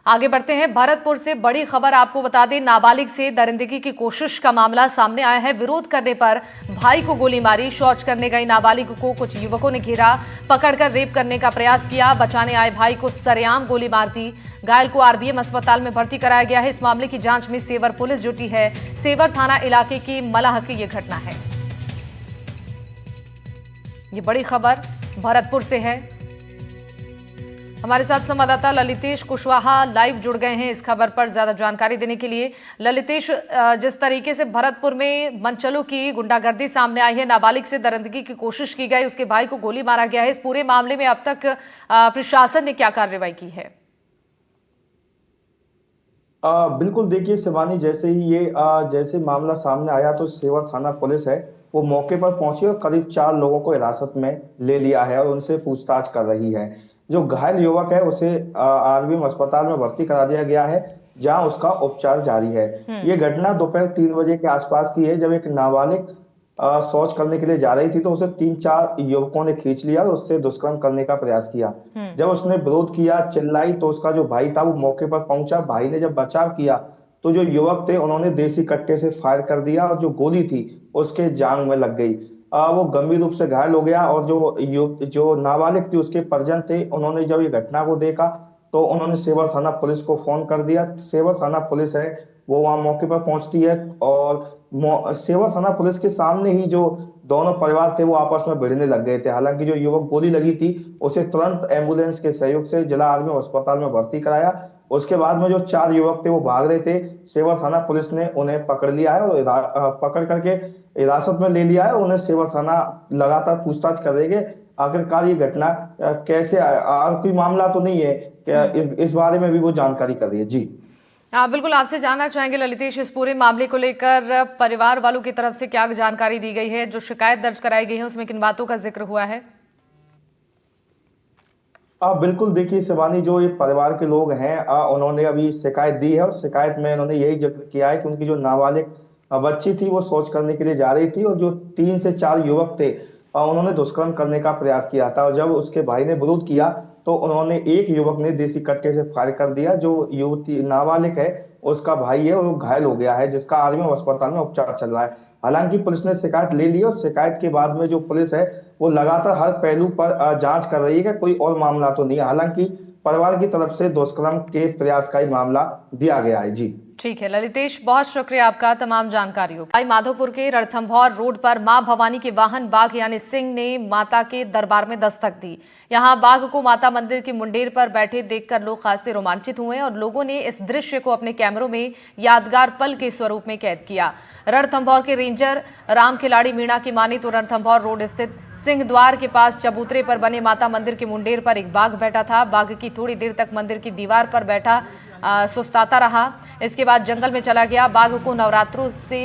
आगे बढ़ते हैं। भरतपुर से बड़ी खबर आपको बता दें, नाबालिग से दरिंदगी की कोशिश का मामला सामने आया है। विरोध करने पर भाई को गोली मारी। शौच करने गई नाबालिग को कुछ युवकों ने घेरा, पकड़कर रेप करने का प्रयास किया। बचाने आए भाई को सरेआम गोली मार दी। घायल को आरबीएम अस्पताल में भर्ती कराया गया है। इस मामले की जांच में सेवर पुलिस जुटी है। सेवर थाना इलाके की मलाह की यह घटना है। ये बड़ी खबर भरतपुर से है। हमारे साथ संवाददाता ललितेश कुशवाहा लाइव जुड़ गए हैं इस खबर पर ज्यादा जानकारी देने के लिए। ललितेश, जिस तरीके से भरतपुर में मनचलों की गुंडागर्दी सामने आई है, नाबालिग से दरिंदगी की कोशिश की गई, उसके भाई को गोली मारा गया है, इस पूरे मामले में अब तक प्रशासन ने क्या कार्रवाई की है? बिल्कुल, देखिए शिवानी, जैसे ही जैसे मामला सामने आया तो सेवर थाना पुलिस है वो मौके पर पहुंची और करीब 4 लोगों को हिरासत में ले लिया है और उनसे पूछताछ कर रही है। जो घायल युवक है उसे आरबीएम अस्पताल में भर्ती करा दिया गया है, जहां उसका उपचार जारी है। ये घटना दोपहर 3 बजे के आसपास की है, जब एक नाबालिग शौच करने के लिए जा रही थी तो उसे 3-4 युवकों ने खींच लिया और उससे दुष्कर्म करने का प्रयास किया। जब उसने विरोध किया, चिल्लाई, तो उसका जो भाई था वो मौके पर पहुंचा। भाई ने जब बचाव किया तो जो युवक थे उन्होंने देसी कट्टे से फायर कर दिया और जो गोली थी उसके जांग में लग गई। वो गंभीर रूप से घायल हो गया और जो नाबालिग थी उसके परिजन थे, उन्होंने जब ये घटना को देखा तो उन्होंने सेवर थाना पुलिस को फोन कर दिया। सेवर थाना पुलिस है वो वहां मौके पर पहुंचती है और सेवर थाना पुलिस के सामने ही जो दोनों परिवार थे वो आपस में भिड़ने लग गए थे। हालांकि जो युवक गोली लगी थी उसे तुरंत एम्बुलेंस के सहयोग से जिला आर्मी अस्पताल में भर्ती कराया। उसके बाद में जो 4 युवक थे वो भाग रहे थे। सेवर थाना पुलिस ने उन्हें पकड़ लिया है और पकड़ करके हिरासत में ले लिया है। उन्हें सेवर थाना लगातार पूछताछ करेंगे आखिरकार ये घटना कैसे और कोई मामला तो नहीं है क्या, इस बारे में भी वो जानकारी कर रही है। जी हाँ, बिल्कुल आपसे जानना चाहेंगे ललितेश, इस पूरे मामले को लेकर परिवार वालों की तरफ से क्या जानकारी दी गई है? जो शिकायत दर्ज कराई गई है उसमें किन बातों का जिक्र हुआ है? बिल्कुल, देखिए शिवानी, जो ये परिवार के लोग हैं उन्होंने अभी शिकायत दी है और शिकायत में उन्होंने यही जिक्र किया है कि उनकी जो नाबालिग बच्ची थी वो शौच करने के लिए जा रही थी और जो 3 से 4 युवक थे उन्होंने दुष्कर्म करने का प्रयास किया था। और जब उसके भाई ने विरोध किया तो उन्होंने एक युवक ने देसी कट्टे से फायर कर दिया। जो युवती नाबालिग है उसका भाई है और वो घायल हो गया है, जिसका आर्मी अस्पताल में उपचार चल रहा है। हालांकि पुलिस ने शिकायत ले ली और शिकायत के बाद में जो पुलिस है वो लगातार हर पहलू पर जांच कर रही है कि कोई और मामला तो नहीं है। हालांकि परिवार की तरफ से दुष्कर्म के प्रयास का ही मामला दिया गया है। जी ठीक है ललितेश, बहुत शुक्रिया आपका तमाम जानकारियों। भाई माधोपुर के रणथंभौर रोड पर मां भवानी के वाहन बाघ यानी सिंह ने माता के दरबार में दस्तक दी। यहां बाघ को माता मंदिर की मुंडेर पर बैठे देखकर लोग खासे रोमांचित हुए और लोगों ने इस दृश्य को अपने कैमरों में यादगार पल के स्वरूप में कैद किया। रणथंभौर के रेंजर राम खिलाड़ी मीणा की मानी तो रणथंभौर रोड स्थित सिंह द्वार के पास चबूतरे पर बने माता मंदिर के मुंडेर पर एक बाघ बैठा था। बाघ की थोड़ी देर तक मंदिर की दीवार पर बैठा सुस्ताता रहा। इसके बाद जंगल में चला गया। बाघ को नवरात्रों से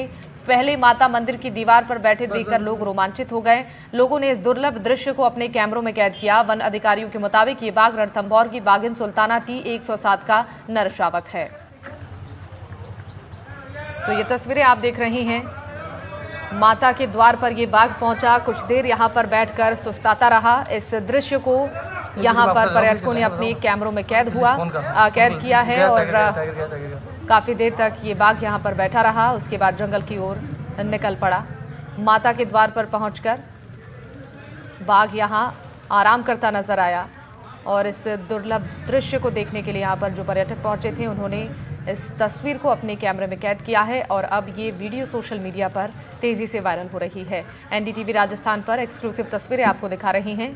पहले माता मंदिर की दीवार पर बैठे देखकर लोग रोमांचित हो गए। लोगों ने इस दुर्लभ दृश्य को अपने कैमरों में कैद किया। वन अधिकारियों के मुताबिक ये बाघ रणथंभौर की बाघिन सुल्ताना T107 का नर शावक है। तो ये तस्वीरें आप देख रही हैं, माता के द्वार पर ये बाघ पहुंचा, कुछ देर यहां पर बैठकर सुस्ताता रहा। इस दृश्य को यहाँ पर पर्यटकों ने अपने कैमरों में कैद किया है और काफी देर तक ये बाघ यहाँ पर बैठा रहा। उसके बाद जंगल की ओर निकल पड़ा। माता के द्वार पर पहुंचकर बाघ यहाँ आराम करता नजर आया और इस दुर्लभ दृश्य को देखने के लिए यहाँ पर जो पर्यटक पहुंचे थे उन्होंने इस तस्वीर को अपने कैमरे में कैद किया है और अब ये वीडियो सोशल मीडिया पर तेजी से वायरल हो रही है। एनडीटीवी राजस्थान पर एक्सक्लूसिव तस्वीरें आपको दिखा रही हैं।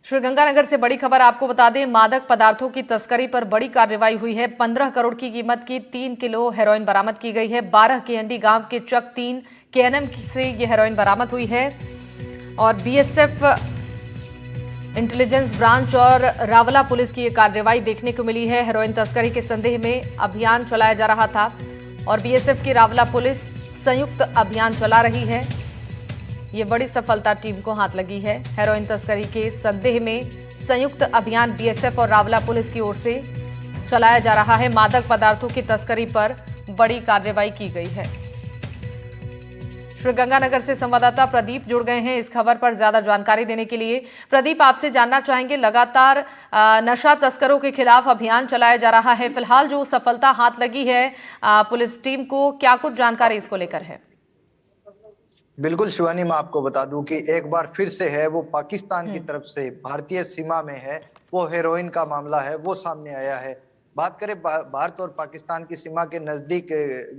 श्रीगंगानगर से बड़ी खबर आपको बता दें, मादक पदार्थों की तस्करी पर बड़ी कार्रवाई हुई है। 15 करोड़ की कीमत की 3 किलो हेरोइन बरामद की गई है। 12 केहंडी गांव के चक 3 केएनएम से यह हेरोइन बरामद हुई है और बीएसएफ इंटेलिजेंस ब्रांच और रावला पुलिस की यह कार्रवाई देखने को मिली है। हेरोइन तस्करी के संदेह में अभियान चलाया जा रहा था और बीएसएफ की रावला पुलिस संयुक्त अभियान चला रही है। ये बड़ी सफलता टीम को हाथ लगी है। हेरोइन तस्करी के संदेह में संयुक्त अभियान बीएसएफ और रावला पुलिस की ओर से चलाया जा रहा है। मादक पदार्थों की तस्करी पर बड़ी कार्रवाई की गई है। श्रीगंगानगर से संवाददाता प्रदीप जुड़ गए हैं इस खबर पर ज्यादा जानकारी देने के लिए। प्रदीप, आपसे जानना चाहेंगे, लगातार नशा तस्करों के खिलाफ अभियान चलाया जा रहा है। फिलहाल जो सफलता हाथ लगी है पुलिस टीम को, क्या कुछ जानकारी इसको लेकर है? बिल्कुल शिवानी, मैं आपको बता दूं कि एक बार फिर से है वो पाकिस्तान की तरफ से भारतीय सीमा में है वो हेरोइन का मामला है वो सामने आया है। बात करें भारत और पाकिस्तान की सीमा के नजदीक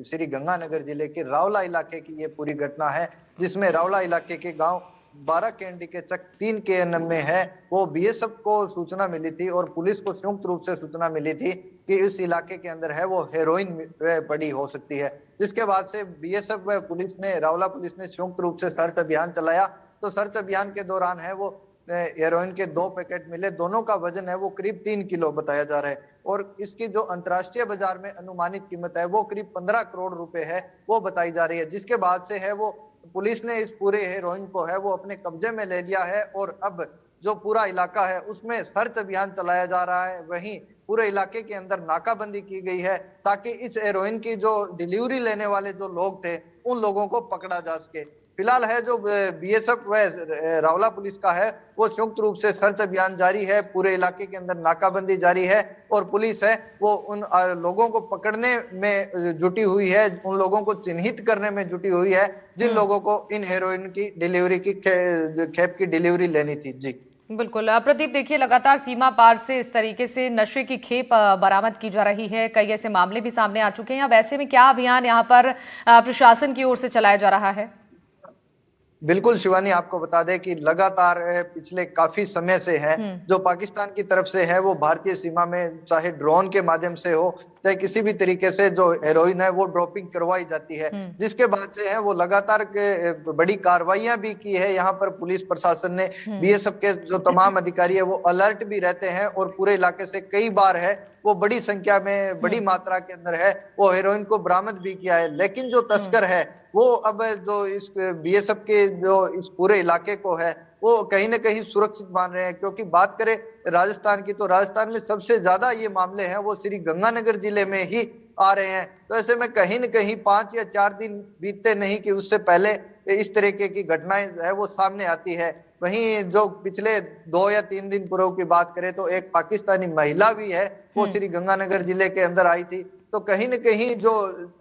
श्री गंगानगर जिले के रावला इलाके की ये पूरी घटना है, जिसमें रावला इलाके के गांव 12 कैंडी के चक 3 KNM में है वो बीएसएफ को सूचना मिली थी और पुलिस को संयुक्त रूप से सूचना मिली थी कि इस इलाके के अंदर है वो हेरोइन पड़ी हो सकती है। जिसके बाद से बीएसएफ व पुलिस ने, रावला पुलिस ने संयुक्त रूप से सर्च अभियान चलाया। तो सर्च अभियान के दौरान है वो हेरोइन के 2 पैकेट मिले। दोनों का वजन है वो करीब 3 किलो बताया जा रहा है और इसकी जो अंतर्राष्ट्रीय बाजार में अनुमानित कीमत है वो करीब 15 करोड़ रुपए है वो बताई जा रही है। जिसके बाद से है वो पुलिस ने इस पूरे हेरोइन को है वो अपने कब्जे में ले लिया है और अब जो पूरा इलाका है उसमें सर्च अभियान चलाया जा रहा है। वहीं पूरे इलाके के अंदर नाकाबंदी की गई है ताकि इस हेरोइन की जो डिलीवरी लेने वाले जो लोग थे उन लोगों को पकड़ा जा सके। फिलहाल है जो बीएसएफ व रावला पुलिस का है वो संयुक्त रूप से सर्च अभियान जारी है, पूरे इलाके के अंदर नाकाबंदी जारी है और पुलिस है वो उन लोगों को पकड़ने में जुटी हुई है, उन लोगों को चिन्हित करने में जुटी हुई है जिन लोगों को इन हेरोइन की डिलीवरी की खेप की डिलीवरी लेनी थी। जी बिल्कुल प्रदीप, देखिए लगातार सीमा पार से इस तरीके से नशे की खेप बरामद की जा रही है। कई ऐसे मामले भी सामने आ चुके हैं। अब ऐसे में क्या अभियान यहाँ पर प्रशासन की ओर से चलाया जा रहा है? बिल्कुल शिवानी, आपको बता दें कि लगातार पिछले काफी समय से है जो पाकिस्तान की तरफ से है वो भारतीय सीमा में चाहे ड्रोन के माध्यम से हो चाहे किसी भी तरीके से जो हेरोइन है वो ड्रॉपिंग करवाई जाती है। जिसके बाद से है वो लगातार बड़ी कार्रवाइयां भी की है। यहाँ पर पुलिस प्रशासन ने, बीएसएफ के जो तमाम अधिकारी है वो अलर्ट भी रहते हैं और पूरे इलाके से कई बार है वो बड़ी संख्या में, बड़ी मात्रा के अंदर है वो हेरोइन को बरामद भी किया है। लेकिन जो तस्कर है वो अब जो इस बीएसएफ के जो इस पूरे इलाके को है वो कहीं ना कहीं सुरक्षित मान रहे हैं। क्योंकि बात करें राजस्थान की तो राजस्थान में सबसे ज्यादा ये मामले हैं वो श्री गंगानगर जिले में ही आ रहे हैं। तो ऐसे में कहीं न कहीं 5 या 4 दिन बीतते नहीं कि उससे पहले इस तरीके की घटनाएं है वो सामने आती है। वहीं जो पिछले 2 या 3 दिन पूर्व की बात करें तो एक पाकिस्तानी महिला भी है वो श्री गंगानगर जिले के अंदर आई थी। तो कहीं न कहीं जो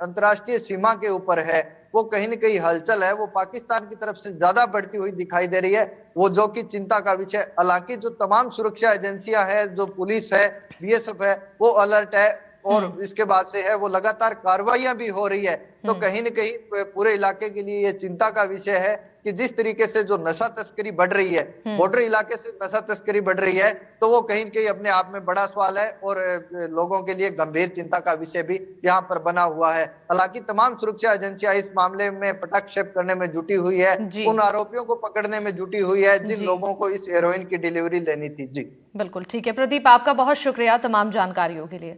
अंतर्राष्ट्रीय सीमा के ऊपर है वो कहीं न कहीं हलचल है वो पाकिस्तान की तरफ से ज्यादा बढ़ती हुई दिखाई दे रही है, वो जो कि चिंता का विषय। हालांकि जो तमाम सुरक्षा एजेंसियां है, जो पुलिस है, बीएसएफ है, वो अलर्ट है और इसके बाद से है वो लगातार कार्रवाइयां भी हो रही है। तो कहीं न कहीं पूरे इलाके के लिए ये चिंता का विषय है कि जिस तरीके से जो नशा तस्करी बढ़ रही है, बॉर्डर इलाके से नशा तस्करी बढ़ रही है, तो वो कहीं न कहीं अपने आप में बड़ा सवाल है और लोगों के लिए गंभीर चिंता का विषय भी यहाँ पर बना हुआ है। हालांकि तमाम सुरक्षा एजेंसियां इस मामले में पटाक्षेप करने में जुटी हुई है, उन आरोपियों को पकड़ने में जुटी हुई है जिन लोगों को इस हेरोइन की डिलीवरी लेनी थी। जी बिल्कुल ठीक है प्रदीप, आपका बहुत शुक्रिया तमाम जानकारियों के लिए।